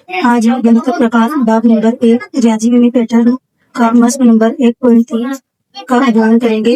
आज हम गणित प्रकार भाग नंबर 1 रियाजी में पैटर्न का मश्क नंबर 1.3 का अध्ययन करेंगे।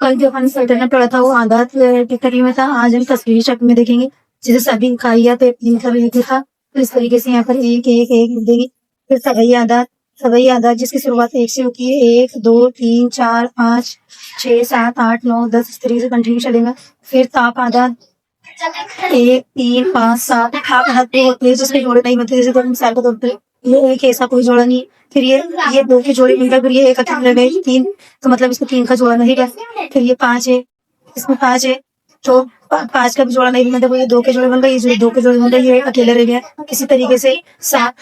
कल जो अपन पैटर्न पढ़ा था वो आधार के करीब में था। आज हम तस्वीरी शक्ल में देखेंगे, जैसे सभी इकाइयाँ तो मतलब एक ही था, तो इस तरीके से यहाँ पर एक एक एक मिलेगी। फिर सभी आधार जिसकी शुरुआत 1 से होती है, 1 2 3 4 5 6 7 8 9 10 इस तरीके से कंटिन्यू चलेगा। फिर ताप आधार 1 3 5 7 आप आधार होते हैं जिसके जोड़े नहीं बनते, जैसे मिसाल के तौर पर ये एक ऐसा कोई जोड़ा नहीं। फिर ये 2 के जोड़े मिलकर फिर ये एक अकेले रह गए 3, तो मतलब इसको 3 का जोड़ा नहीं है। फिर ये 5 है, इसमें 5 है तो 5 का भी जोड़ा नहीं, मतलब ये 2 के जोड़े बन गए, ये 2 के जोड़े बन गए, ये अकेले रह गया। इसी तरीके से 7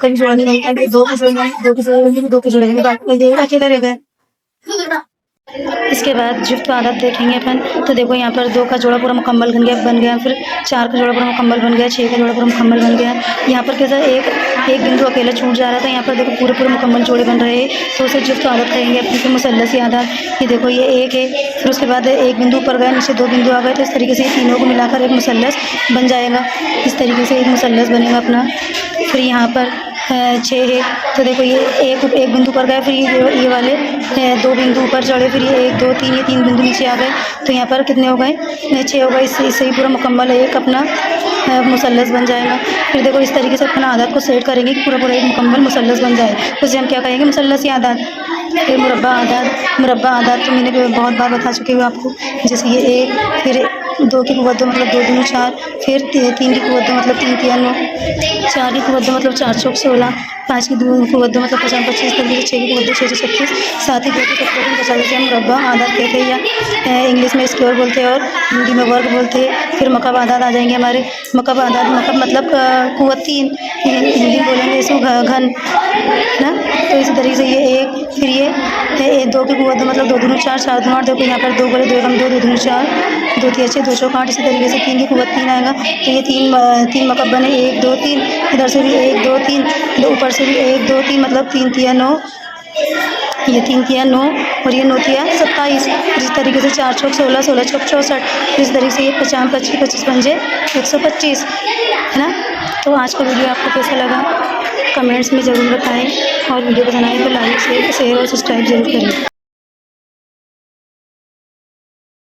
का भी जोड़ा नहीं बनता, 2 के जोड़े बनेंगे, 2 के जोड़े बनेंगे, 2 के जोड़े बनेंगे, बाकी ये अकेले रह गए। इसके बाद जुफ्त आदत देखेंगे अपन। तो देखो यहाँ पर 2 का जोड़ा पूरा मुकम्मल बन गया, फिर 4 का जोड़ा पूरा मुकम्मल बन गया, 6 का जोड़ा पूरा मुकम्मल बन गया। यहाँ पर कैसा एक बिंदु अकेला छूट जा रहा था, यहाँ पर देखो पूरे मुकम्मल जोड़े बन रहे हैं, तो उसे जुफ्त आदत कहेंगे अपनी। फिर मुसल्लसी आदत, ये देखो ये 1 है, फिर उसके बाद एक बिंदु ऊपर गया, नीचे 2 बिंदु आ गए, तो इस तरीके से तीनों को मिलाकर एक मुसल्लस बन जाएगा। इस तरीके से एक मुसल्लस बनेगा अपना। फिर यहाँ पर 6 है, तो देखो ये एक बिंदु पर गए, फिर ये वाले 2 बिंदु ऊपर चढ़े, फिर ये 1 2 3 ये 3 बिंदु नीचे आ गए, तो यहाँ पर कितने हो गए 6 हो गए। इससे ही पूरा मुकम्मल एक अपना मुसल्लस बन जाएगा। फिर देखो इस तरीके से अपना आदत को सेट करेंगे कि पूरा एक मुकम्मल मुसल्लस बन जाए, तो उसे हम क्या कहेंगे, मुसल्लसी आदत। फिर मुरब्बा आदत तो मैंने बहुत बार बता चुकी हूँ आपको, जैसे ये 1, फिर 2 की कुव्वत 2 मतलब 2 दूनी 4, फिर 3 की कुव्वत 2 मतलब 3 तिया 9, 4 की कुव्वत 2 मतलब 4 चौक 16, 5 की कुव्वत 2 मतलब 50 25, 6 की कुव्वत 2 6 36, 7 की कुव्वत 2 50 से हम मुरब्बा आदत कहते हैं, या इंग्लिश में स्क्वायर बोलते हैं और हिंदी में वर्ग बोलते हैं। फिर मकब आदत आ जाएंगे हमारे। मकब मतलब कुव्वत 3, हिंदी बोलेंगे इसको घन ना। तो इसी तरीके से ये 1, फिर ये 2 की कुव्वत 2 मतलब 2 दूनी 4 4 दूनी 8, देखो यहाँ पर 2 बोले 2 एकम 2 2 दूनी 4 2 तिया 6 2 चौक 8। इसी तरीके से 3 की कुव्वत 3 आएगा, तो ये 3 मकब बने 1 2 3, इधर से भी 1 2 3, ऊपर से भी 1 2 3 मतलब 3 तिया 9, ये 3 तिया 9 और ये 9 तिया 27। इस तरीके से 4 चौक 16 16 चौक 64। इस तरीके से ये 50 25 25 पंजे 125 है ना। तो आज का वीडियो आपको कैसा लगा कमेंट्स में ज़रूर बताएं, और वीडियो पसंद आए तो लाइक शेयर और सब्सक्राइब जरूर करें।